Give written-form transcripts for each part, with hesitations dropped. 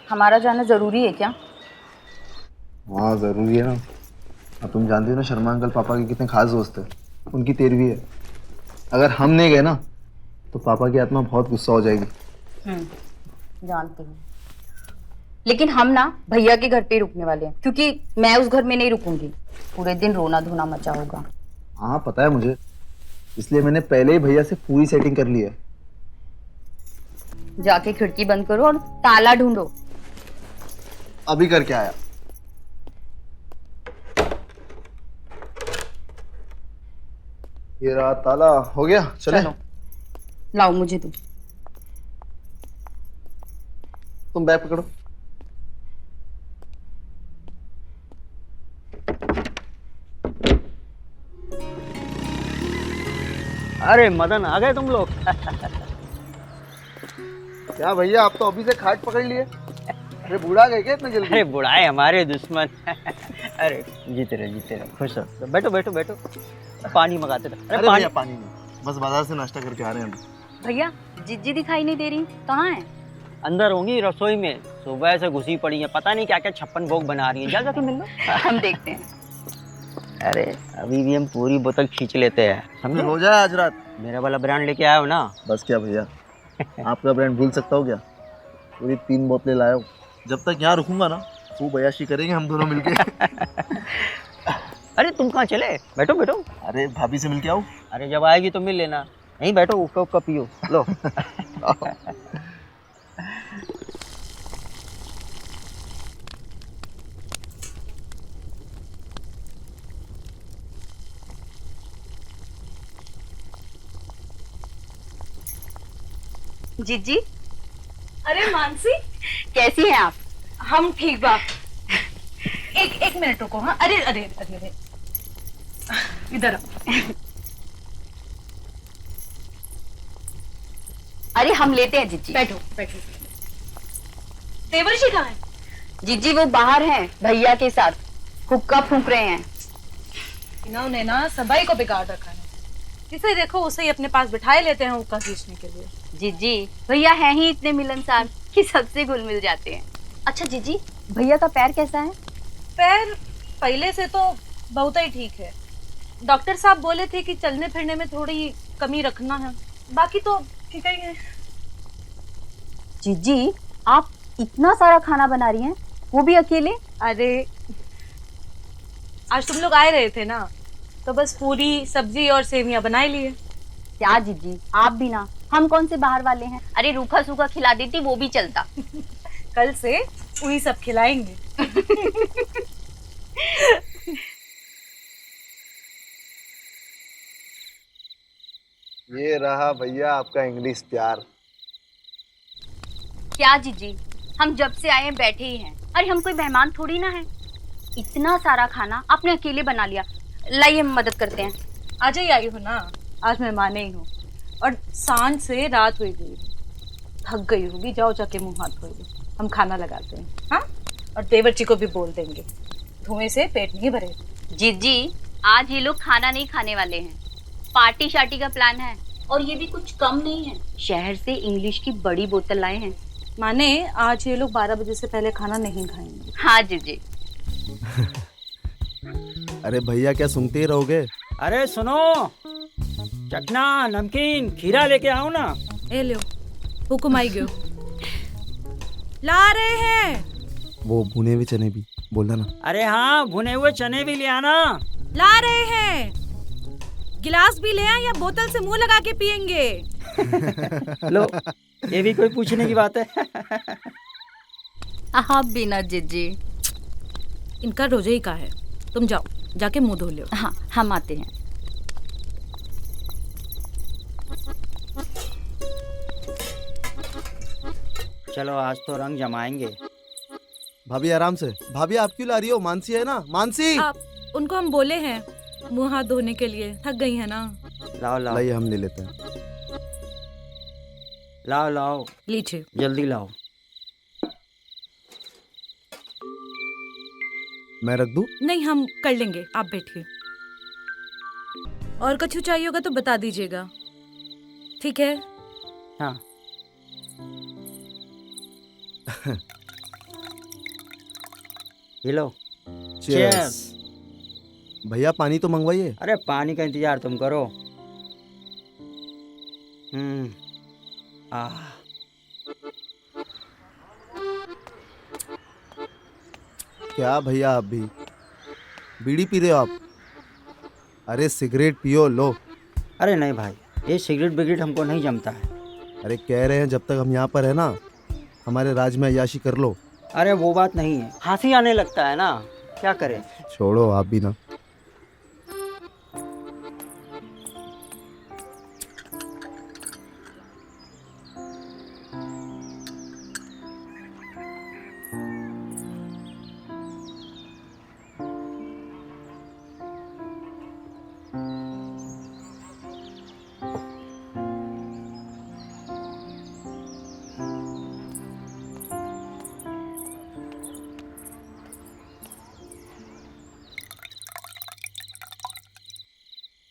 हमारा जाना जरूरी है क्या? हाँ जरूरी है ना। अब तुम जानती हो ना शर्मा अंकल पापा के कितने खास दोस्त है। उनकी तेरहवीं है। अगर हम नहीं गए ना तो पापा की आत्मा बहुत गुस्सा हो जाएगी। जानती हूँ। लेकिन हम ना भैया के घर पे ही रुकने वाले हैं, क्योंकि मैं उस घर में नहीं रुकूंगी। पूरे दिन रोना धोना मचा होगा। हाँ पता है मुझे, इसलिए मैंने पहले ही भैया से पूरी सेटिंग कर ली है। जाके खिड़की बंद करो और ताला ढूंढो। अभी करके आया। ये रहा ताला, हो गया, चले। चलो लाओ मुझे दो। तुम बैग पकड़ो। अरे मदन, आ गए तुम लोग। क्या भैया, आप तो अभी से खाट पकड़ लिए। अरे बूढ़ा गए क्या इतने जल्दी? अरे बुढ़ाए हमारे दुश्मन। अरे जीते रहो, खुश रहो। बैठो बैठो बैठो, पानी मंगाते रहो। अरे भैया पानी नहीं, बस बाजार से नाश्ता करके आ रहे हैं हम। भैया जिज्जी दिखाई नहीं दे रही, कहाँ है? अंदर होंगी रसोई में, सुबह से घुसी पड़ी है, पता नहीं क्या क्या छप्पन भोग बना रही है। जा जाके मिल लो। हम देखते हैं। अरे अभी भी हम पूरी बोतल खींच लेते हैं, समझे? हो जाए आज रात। मेरा वाला ब्रांड लेके आए हो ना। बस क्या भैया, आपका ब्रांड भूल सकता हूँ क्या? पूरी 3 बोतलें लाया हूँ। जब तक यहाँ रुकूंगा ना खूब अय्याशी करेंगे हम दोनों मिलके। अरे तुम कहाँ चले? बैठो बैठो। अरे भाभी से मिलके आओ। अरे जब आएगी तो मिल लेना। नहीं बैठो, उक्का उक्का पियो लो। जिज्जी, अरे मानसी, कैसी हैं आप? हम ठीक बा। एक मिनट रुको। हाँ, अरे अरे अरे अरे, इधर आओ। अरे हम लेते हैं जिज्जी। बैठो बैठो। देवर्षि कहाँ है? जिज्जी वो बाहर हैं भैया के साथ, हुक्का फूंक रहे हैं। इन्होंने ना सबाई को बिगाड़ रखा है। जिसे देखो उसे ही अपने पास बिठाए लेते हैं हुक्का खींचने के लिए। जिज्जी भैया हैं ही इतने मिलनसार कि सबसे घुल मिल जाते हैं। अच्छा जिज्जी, भैया का पैर कैसा है? पैर पहले से तो बहुत ही ठीक है। डॉक्टर साहब बोले थे कि चलने फिरने में थोड़ी कमी रखना है, बाकी तो ठीक ही है। जिज्जी आप इतना सारा खाना बना रही हैं, वो भी अकेले? अरे आज तुम लोग आए रहे थे ना, तो बस पूरी सब्जी और सेवियां बनाई लिए। क्या जिज्जी, आप भी ना, हम कौन से बाहर वाले हैं? अरे रूखा सूखा खिला देती वो भी चलता। कल से वही सब खिलाएंगे। ये रहा भैया आपका इंग्लिश प्यार। क्या जीजी, हम जब से आए हैं बैठे ही हैं। अरे हम कोई मेहमान थोड़ी ना है। इतना सारा खाना आपने अकेले बना लिया। लाइए हम मदद करते हैं। आज ही आई हो ना, आज मेहमान ही हो। और सांझ से रात हुई गई, थक गई होगी, जाओ जाके मुंह हाथ धोइए, हम खाना लगाते हैं। हाँ, और देवर्ची को भी बोल देंगे, धुएं से पेट नहीं भरेगा। जीजी आज ये लोग खाना नहीं खाने वाले हैं, पार्टी शार्टी का प्लान है। और ये भी कुछ कम नहीं है, शहर से इंग्लिश की बड़ी बोतल लाए हैं। माने आज ये लोग 12 बजे से पहले खाना नहीं खाएंगे। हाँ जीजी। अरे भैया क्या सुनते ही रहोगे? अरे सुनो, चटना नमकीन खीरा लेके आओ ना। ए लो, हुकुम आई गयो, ला रहे हैं। वो भुने हुए चने भी बोलना ना। अरे हाँ, भुने हुए चने भी ले आना। ला रहे हैं। गिलास भी ले आए या बोतल से मुंह लगा के पियेंगे? लो, ये भी कोई पूछने की बात है? आप भी ना जीजी। इनका रोजे ही का है। तुम जाओ, जाके मुंह धो लो। हाँ हम आते हैं। चलो आज तो रंग जमाएंगे। भाभी आराम से। भाभी आप क्यों ला रही हो? मानसी है ना, मानसी। आप उनको हम बोले हैं मुंह हाथ धोने के लिए, थक गई है ना। लाओ लाओ लाइए हम ले लेते हैं। लाओ लाओ, लीजिए। जल्दी लाओ। मैं रख दूं? नहीं, हम कर लेंगे, आप बैठिए। और कुछ चाहिए होगा तो बता दीजिएगा, ठीक है? हाँ। ये लो। Cheers. भैया पानी तो मंगवाइए। अरे पानी का इंतजार तुम करो। आह, क्या भैया आप भी बीड़ी पी रहे हो आप? अरे सिगरेट पियो लो। अरे नहीं भाई, ये सिगरेट बिगरेट हमको नहीं जमता है। अरे कह रहे हैं जब तक हम यहाँ पर है ना, हमारे राज में अय्याशी कर लो। अरे वो बात नहीं है, हंसी आने लगता है ना, क्या करें। छोड़ो आप भी ना।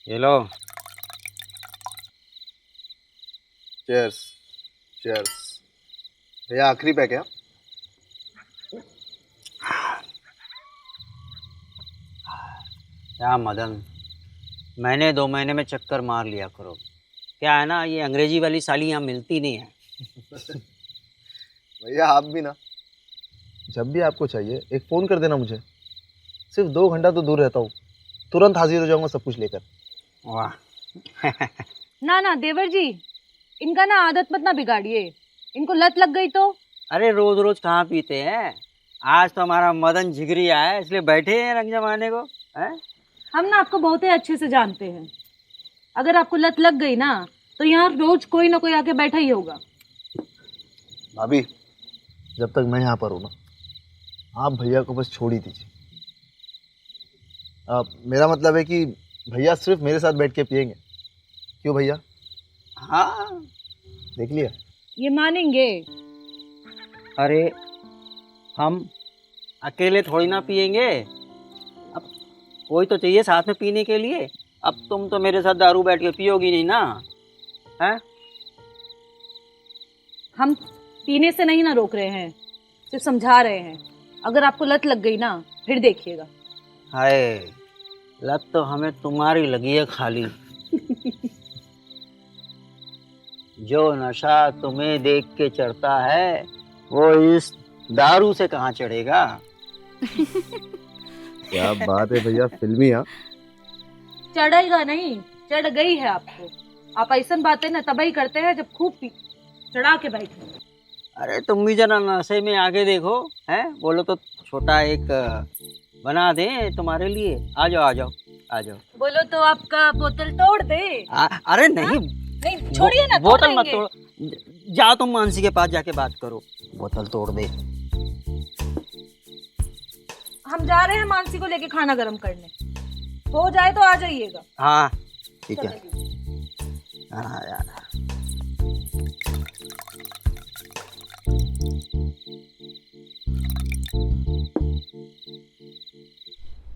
ये लो। चीयर्स। चीयर्स। भैया आखिरी पैक है। क्या मदन, महीने 2 महीने में चक्कर मार लिया करो। क्या है ना, ये अंग्रेजी वाली साली यहाँ मिलती नहीं है। भैया आप भी ना, जब भी आपको चाहिए एक फ़ोन कर देना मुझे। सिर्फ 2 घंटा तो दूर रहता हूँ, तुरंत हाजिर हो जाऊंगा सब कुछ लेकर। वाह। ना ना देवर जी, इनका ना आदत मत ना बिगाड़िए, इनको लत लग गई तो। अरे रोज रोज कहाँ पीते हैं, आज तो हमारा मदन जिगरी आया है इसलिए बैठे हैं रंग जमाने को हैं? हम ना आपको बहुत ही अच्छे से जानते हैं, अगर आपको लत लग गई ना तो यहाँ रोज कोई ना कोई आके बैठा ही होगा। भाभी जब तक मैं यहाँ पर हूँ ना, आप भैया को बस छोड़ ही दीजिए। मेरा मतलब है कि भैया सिर्फ मेरे साथ बैठ के पियेंगे। क्यों भैया? हाँ। देख लिया। ये मानेंगे? अरे हम अकेले थोड़ी ना पियेंगे, अब कोई तो चाहिए साथ में पीने के लिए। अब तुम तो मेरे साथ दारू बैठ के पियोगी नहीं ना, हैं? हम पीने से नहीं ना रोक रहे हैं, सिर्फ समझा रहे हैं। अगर आपको लत लग गई ना फिर देखिएगा। हाय, लत तो हमें तुम्हारी लगी है खाली। जो नशा तुम्हें देख के चढ़ता है वो इस दारू से कहाँ चढ़ेगा। क्या बात है भैया, फिल्मी। हाँ चढ़ेगा नहीं, चढ़ गई है आपको। आप ऐसा बातें ना तभी करते हैं जब खूब चढ़ा के बैठे। अरे तुम भी जरा नशे में आगे देखो, हैं? बोलो तो छोटा एक बना दें तुम्हारे लिए। आ जाओ आ जाओ आ जाओ। बोलो तो आपका बोतल तोड़ दे। अरे नहीं, नहीं छोड़िए ना, तोड़ बोतल मत देंगे। तोड़। जाओ तुम मानसी के पास जाके बात करो, बोतल तोड़ दे। हम जा रहे हैं मानसी को लेके खाना गर्म करने, हो जाए तो आ जाइएगा। हाँ ठीक है। हाँ यार,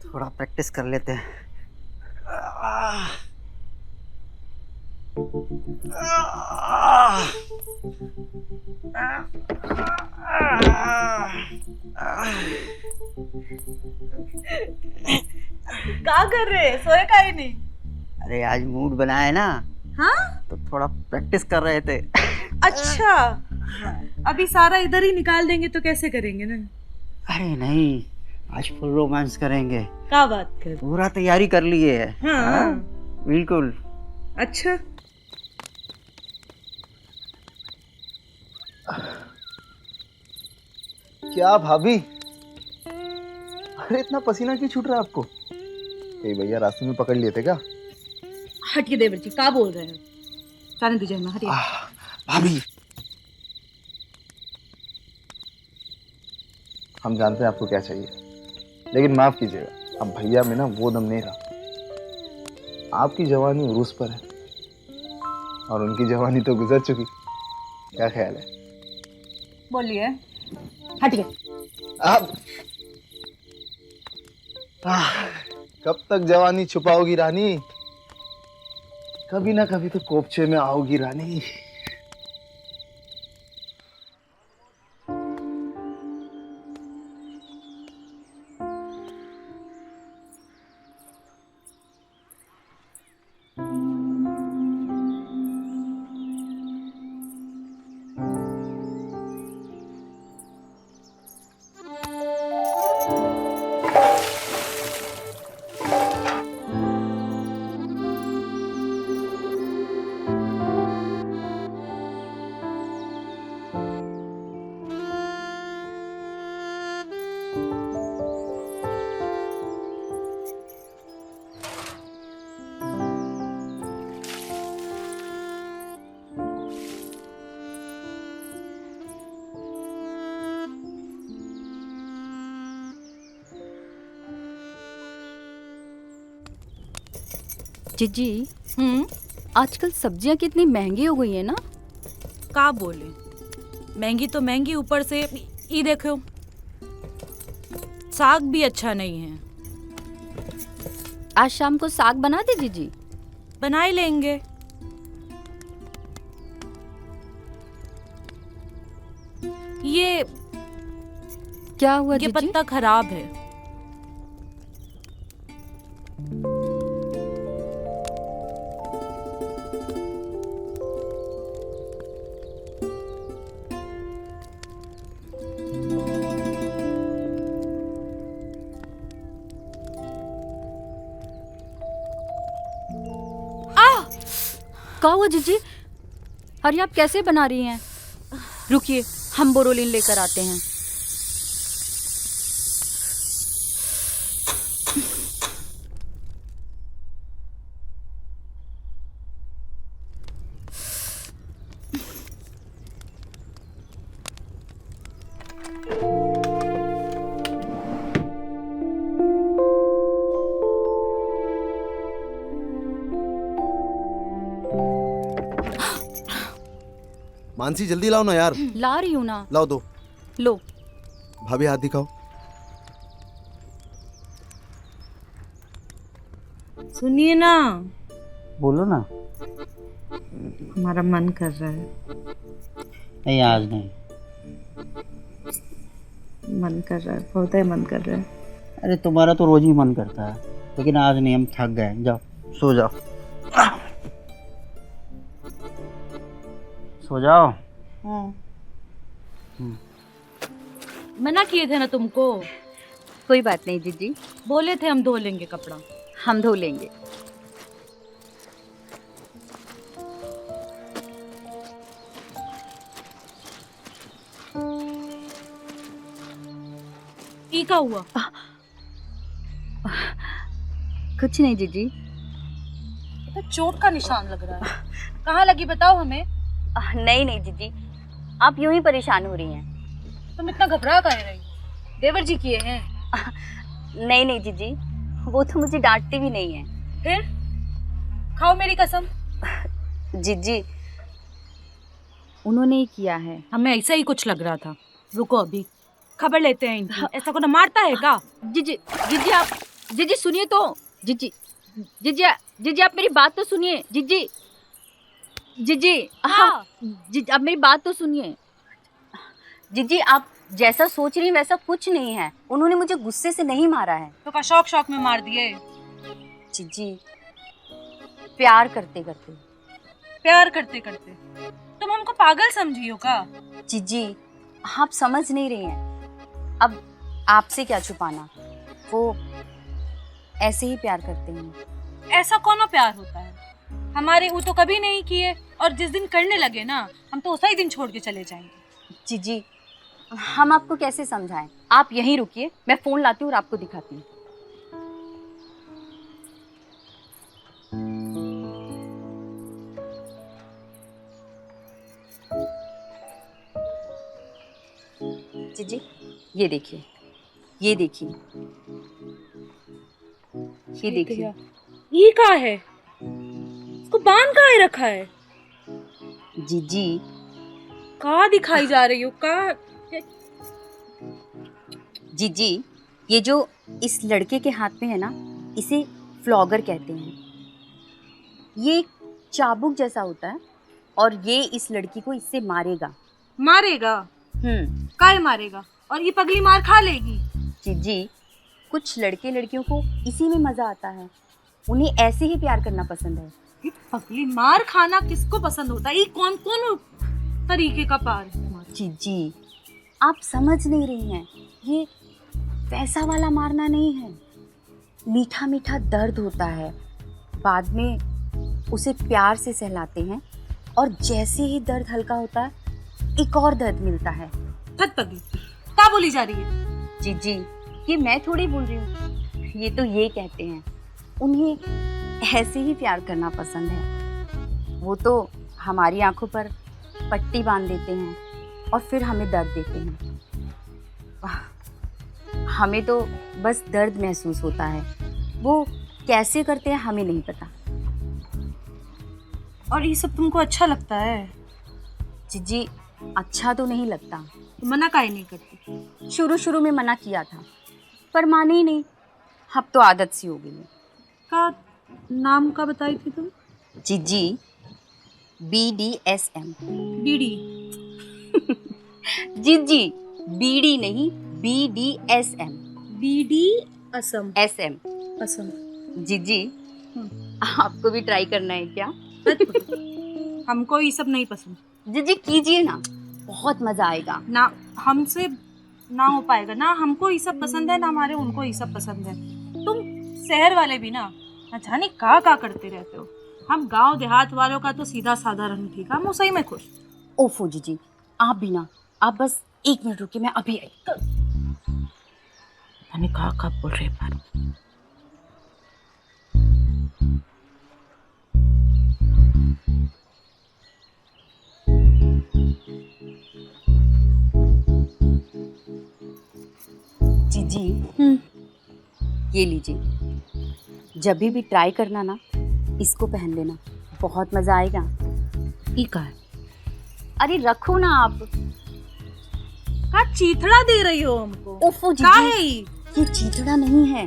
थोड़ा प्रैक्टिस कर लेते हैं। क्या कर रहे हैं, सोए का ही नहीं? अरे आज मूड बना है ना, हाँ तो थोड़ा प्रैक्टिस कर रहे थे। अच्छा, अभी सारा इधर ही निकाल देंगे तो कैसे करेंगे ना? अरे नहीं, आज फुल रोमांस करेंगे। क्या बात कर? पूरा तैयारी कर लिए है। हाँ। बिल्कुल। अच्छा क्या भाभी, अरे इतना पसीना क्यों छूट रहा है आपको? कहीं भैया रास्ते में पकड़ लिए थे क्या? हटिए देवर जी, क्या बोल रहे हैं? जाने दीजिए ना, हटिए। भाभी हम जानते हैं आपको क्या चाहिए, लेकिन माफ कीजिएगा, अब भैया में ना वो दम नहीं रहा। आपकी जवानी उरूस पर है और उनकी जवानी तो गुजर चुकी। क्या ख्याल है? बोलिए। हटिए। आप कब तक जवानी छुपाओगी रानी? कभी ना कभी तो कोपचे में आओगी रानी। जीजी आजकल सब्जियां कितनी महंगी हो गई है ना। का बोले, महंगी तो महंगी, ऊपर से ये देखो साग भी अच्छा नहीं है। आज शाम को साग बना दे जीजी। बना ही लेंगे। ये क्या हुआ ये जीजी? पत्ता खराब है। क्या हुआ जीजी? अरे आप कैसे बना रही हैं? रुकिए, हम बोरोलिन लेकर आते हैं। मानसी जल्दी लाओ ना यार। ला रही हूँ ना। लाओ दो। लो। भाभी हाथ दिखाओ। सुनिए ना, बोलो ना। हमारा मन कर रहा है। नहीं आज नहीं। मन कर रहा है, बहुत ही मन कर रहा है। अरे तुम्हारा तो रोज ही मन करता है, लेकिन आज नहीं, हम थक गए। जाओ सो जाओ, सो जाओ। मना किए थे ना तुमको, कोई बात नहीं जीजी, बोले थे हम धो लेंगे कपड़ा। हम धो लेंगे। ई का हुआ? कुछ नहीं जीजी। तो चोट का निशान लग रहा है। कहाँ लगी बताओ हमें। नहीं नहीं जीजी, आप यूं ही परेशान हो रही हैं। तुम इतना घबरा काहे रही? देवर जी किए हैं? नहीं नहीं जीजी, वो तो मुझे डांटती भी नहीं है। फिर खाओ मेरी कसम। जीजी उन्होंने ही किया है। हमें ऐसा ही कुछ लग रहा था। रुको अभी खबर लेते हैं इनकी। ऐसा कोई मारता है का? जीजी जीजी आप जीजी सुनिए तो। जीजी जीजी जीजी आप मेरी बात तो सुनिए। जीजी जीजी हाँ जीजी आप मेरी बात तो सुनिए। जीजी आप जैसा सोच रही हैं वैसा कुछ नहीं है। उन्होंने मुझे गुस्से से नहीं मारा है। तो का शौक शौक में मार दिए? जीजी प्यार करते करते। प्यार करते करते? तुम हमको पागल समझी हो का? जीजी आप समझ नहीं रही हैं। अब आपसे क्या छुपाना, वो ऐसे ही प्यार करते हैं। ऐसा कौन प्यार होता है? हमारे वो तो कभी नहीं किए, और जिस दिन करने लगे ना हम तो उसी दिन छोड़ के चले जाएंगे। जीजी हम आपको कैसे समझाएं? आप यहीं रुकिए, मैं फोन लाती हूँ और आपको दिखाती हूँ। जीजी ये देखिए, ये देखिए, ये देखिए। ये का है? इसको बांध काहे रखा है? जीजी कहाँ दिखाई जा रही हो का? जीजी ये जो इस लड़के के हाथ में है ना, इसे फ्लॉगर कहते हैं। ये एक चाबुक जैसा होता है और ये इस लड़की को इससे मारेगा। मारेगा? काहे मारेगा? और ये पगली मार खा लेगी? जीजी कुछ लड़के लड़कियों को इसी में मजा आता है। उन्हें ऐसे ही प्यार करना पसंद है। ये पगली मार खाना किसको पसंद होता है? ये कौन कौन तरीके का प्यार है? जीजी आप समझ नहीं रही हैं। ये पैसा वाला मारना नहीं है, मीठा मीठा दर्द होता है। बाद में उसे प्यार से सहलाते हैं और जैसे ही दर्द हल्का होता है एक और दर्द मिलता है। थक पगली क्या बोली जा रही है? जीजी ये मैं थोड़ी बोल रही हूँ, ये तो ये कहते हैं। उन्हें ऐसे ही प्यार करना पसंद है। वो तो हमारी आंखों पर पट्टी बांध देते हैं और फिर हमें दर्द देते हैं। हमें तो बस दर्द महसूस होता है, वो कैसे करते हैं हमें नहीं पता। और ये सब तुमको अच्छा लगता है? जीजी अच्छा तो नहीं लगता। तो मना काहे नहीं करती? शुरू शुरू में मना किया था पर माने ही नहीं। अब तो आदत सी हो गई है। का नाम का बताई थी तुम? जीजी BDSM। बीड़ी? जीजी बीड़ी नहीं BDSM। बीड़ी असम? SM। असम। जीजी आपको भी ट्राई करना है क्या? हमको ये सब नहीं पसंद। जीजी कीजिए ना, बहुत मजा आएगा। ना हमसे ना हो पाएगा ना, हमको ये सब पसंद है ना हमारे उनको ये सब पसंद है। तुम शहर वाले भी ना जाने का करते रहते हो। हम गांव देहात वालों का तो सीधा साधा रंग ठीक, हम उसी में खुश। ओफो जीजी आप भी ना, आप बस 1 मिनट रुकिए, मैं अभी आई। मैंने कहा बोल रहे पर जीजी ये लीजिए, जब भी ट्राई करना ना इसको पहन लेना, बहुत मजा आएगा। ई का है? अरे रखो ना आप। का चीथड़ा दे रही हो हमको? ओफो का है जीजी ये? ये चीथड़ा नहीं है,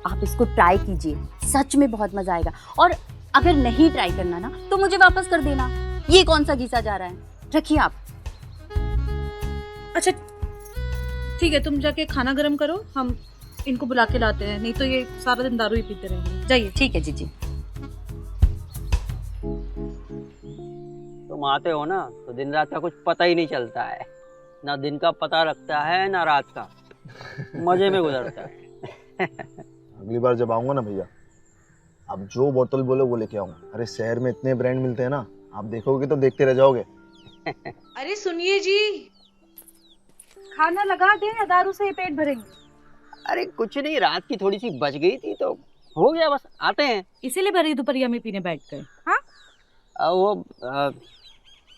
आप इसको ट्राई कीजिए, सच में बहुत मजा आएगा। और अगर नहीं ट्राई करना ना तो मुझे वापस कर देना। ये कौन सा घिसा जा रहा है, रखिए आप। अच्छा ठीक है, तुम जाके खाना गर्म करो, हम इनको बुला के लाते हैं, नहीं तो ये सारा दिन दारू ही पीते रहेंगे। जाइए। ठीक है जीजी। तुम आते हो ना तो दिन रात का कुछ पता ही नहीं चलता है, ना दिन का पता लगता है ना रात का, मजे में गुजरता है। अगली बार जब आऊंगा ना भैया, आप जो बोतल बोलो वो लेके आऊंगा। अरे शहर में इतने ब्रांड मिलते हैं ना, आप देखोगे तो देखते रह जाओगे। अरे सुनिए जी, खाना लगा दें या दारू से ही पेट भरेंगे? अरे कुछ नहीं, रात की थोड़ी सी बच गई थी तो हो गया, बस आते हैं। इसीलिए भरी दोपहरिया में पीने बैठ गए? हाँ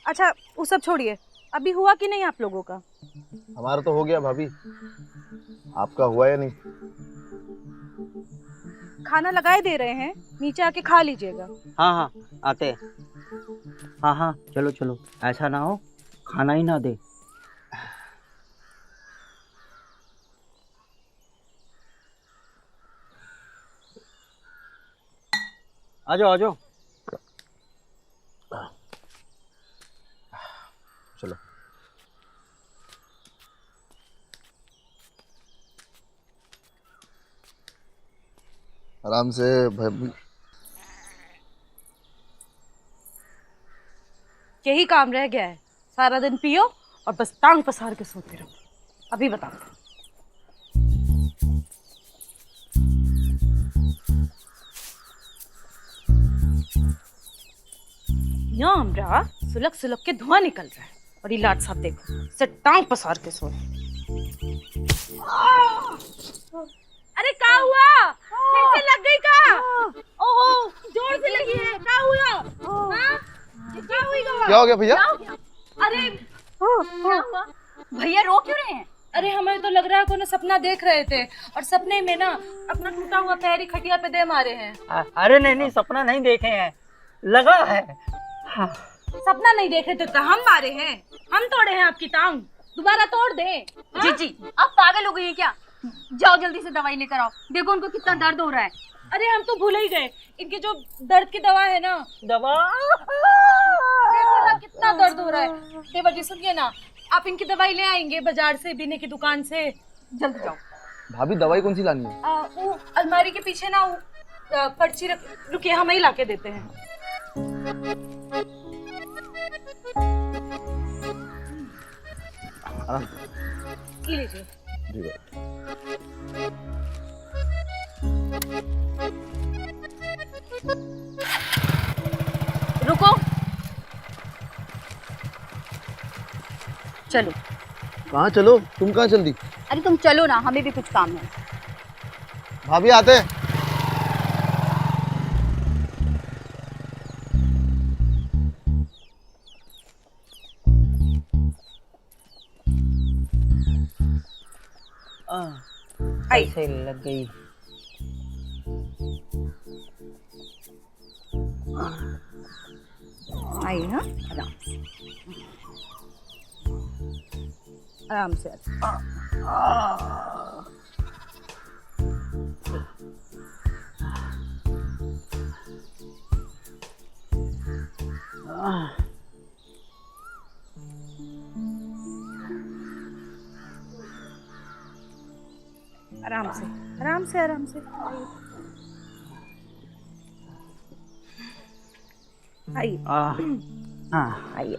अच्छा वो सब छोड़िए, अभी हुआ कि नहीं आप लोगों का? हमारा तो हो गया भाभी, आपका हुआ या नहीं? खाना लगाए दे रहे हैं, नीचे आके खा लीजिएगा। हाँ हाँ आते हैं। हाँ हाँ चलो चलो, ऐसा ना हो खाना ही ना दे। आ जाओ आ जाओ। चलो आराम से भाभी। यही काम रह गया है, सारा दिन पियो और बस टांग पसार के सोते रहो। अभी बताओ। यहाँ हमरा सुलग सुलग के धुआं निकल रहा है और ये लाट साहब देखो से टांग पसार के सो रहे। अरे क्या हुआ? फिर से लग गई का? ओहो जोर से लगी है, क्या हुआ? हाँ? क्या हुई गवा? क्या हो गया भैया? अरे क्या हुआ? भैया रो क्यों रहे हैं? अरे हमें तो लग रहा है कोई सपना देख रहे थे और सपने में ना अपना टूटा हुआ पैर ही खटिया पे दे मारे हैं। अरे नहीं नहीं, सपना नहीं देखे हैं, लगा है। हाँ। सपना नहीं देखे तो हम मारे हैं, हम तोड़े हैं आपकी टांग, दोबारा तोड़ दे। जीजी आप पागल हो गई हैं क्या? जाओ जल्दी से दवाई लेकर आओ, देखो उनको कितना दर्द हो रहा है। अरे हम तो भूल ही गए, इनकी जो दर्द की दवा है ना, दवा देखो ना कितना दर्द हो रहा है। देवर जी सुनिए ना, आप इनकी दवाई ले आएंगे बाजार से, बीने की दुकान से, जल्दी जाओ। भाभी दवाई कौन सी लानी है? वो अलमारी के पीछे ना पर्ची रुकिए, हम ही लाके देते हैं। ये लीजिए। जी भाई। रुको, चलो। कहाँ चलो? तुम कहाँ चल दी? अरे तुम चलो ना, हमें भी कुछ काम है। भाभी आते हैं। ऐसे लग गई। आइए, हाँ, आराम से आराम से आराम से आराम से आइए हाँ, आइए।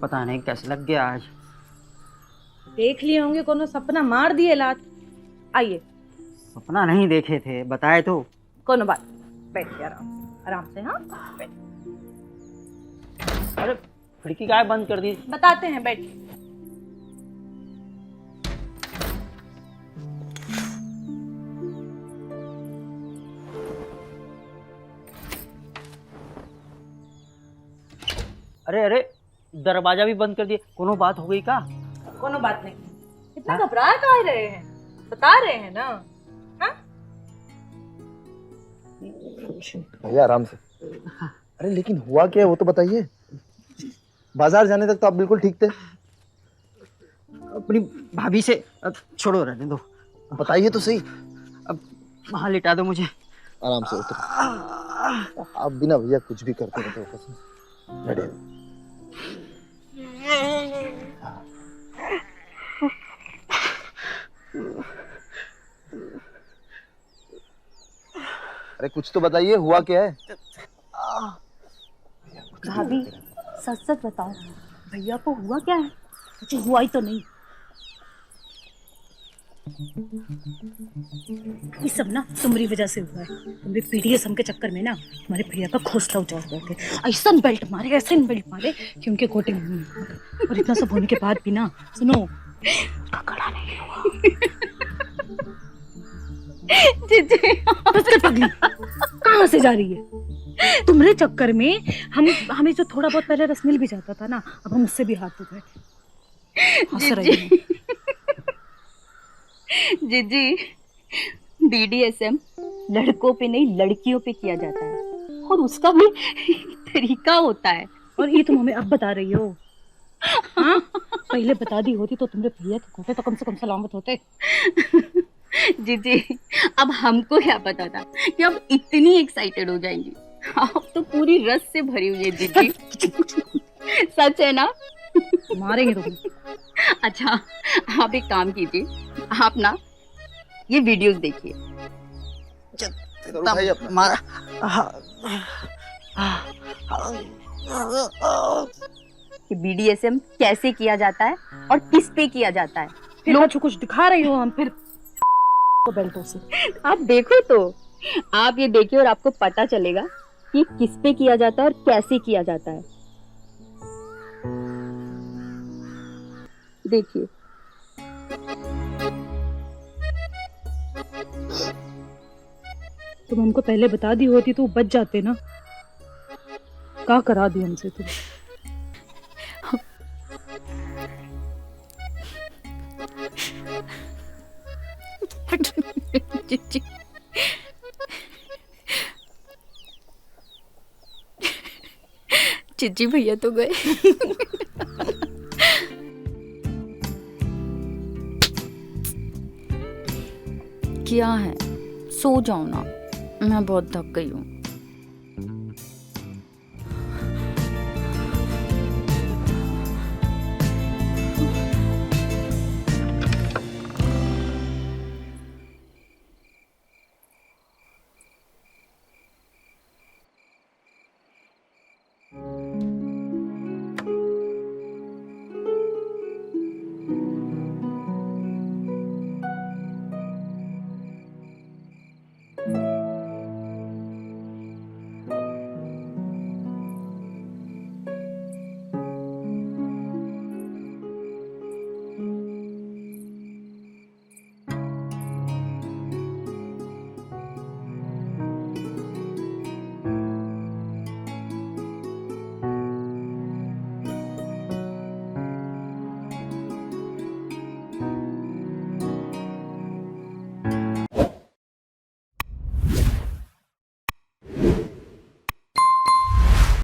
पता नहीं कैसे लग गया आज। देख लिए होंगे कोनो सपना मार दिए लात। आइए, सपना नहीं देखे थे, बताए तो। कोनो बात, बैठिए आराम से, हाँ बैठ। अरे खिड़की काय बंद कर दी? बताते हैं, बैठिए। अरे अरे, दरवाजा भी बंद कर दिए। कोनो बात हो गई का? कोनो बात नहीं। इतना घबरा काहे रहे हैं? बता रहे हैं ना, हाँ? भैया आराम से। अरे लेकिन हुआ क्या है वो तो बताइए। बाजार जाने तक तो आप बिल्कुल ठीक थे। अपनी भाभी से अब छोड़ो, रहने दो। बताइए तो सही। अब वहाँ लिटा दो मुझे। आराम से उतर। आप बिना भैया कुछ भी करते रहते हो कसम। बैठिए। अरे कुछ तो बताइए, हुआ क्या है? भाभी सच सच बताओ, भैया को हुआ क्या है? कुछ हुआ ही तो नहीं। ये सब ना तुम्हारी वजह से हुआ है। तुम्हारे पीडीएसएम के चक्कर में ना हमारे भैया का घोंसला उजाड़ गए थे। ऐसा बेल्ट मारे कि उनके गोटे में। और इतना सब होने के बाद भी ना, सुनो, कड़ा नहीं हुआ। बस कर पगली, कहाँ से जा रही है? तुम्हारे चक्कर में हमें जो थोड़ा बहुत पहले रस मिल भी जाता था ना, अब हम उससे भी हाथ धो गए। हंस रही है। जीजी, बीडीएसएम लड़कों पे नहीं लड़कियों पे किया जाता है और उसका भी तरीका होता है। और ये तुम हमें अब बता रही हो? हाँ? पहले बता दी होती तो तुम्हारे भैया के घोटे तो कम से कम सलामत होते। जीजी, अब हमको क्या पता था कि अब इतनी एक्साइटेड हो जाएंगी। आप तो पूरी रस से भरी हुई है जीजी। सच है ना? मारेंगे तुम। अच्छा, आप एक काम कीजिए, आप ना ये वीडियोस देखिए। भाई अपना कि बीडीएसएम कैसे किया जाता है और किस पे किया जाता है। फिर आज कुछ दिखा रही हो हम फिर तो बेल्टों से। आप देखो तो, आप ये देखिए और आपको पता चलेगा कि किस पे किया जाता है और कैसे किया जाता है। देखिए। तुम हमको पहले बता दी होती तो बच जाते ना। क्या करा दी हमसे तुम? चिज्जी भैया तो गए। क्या है, सो जाओ ना, मैं बहुत थक गई हूँ।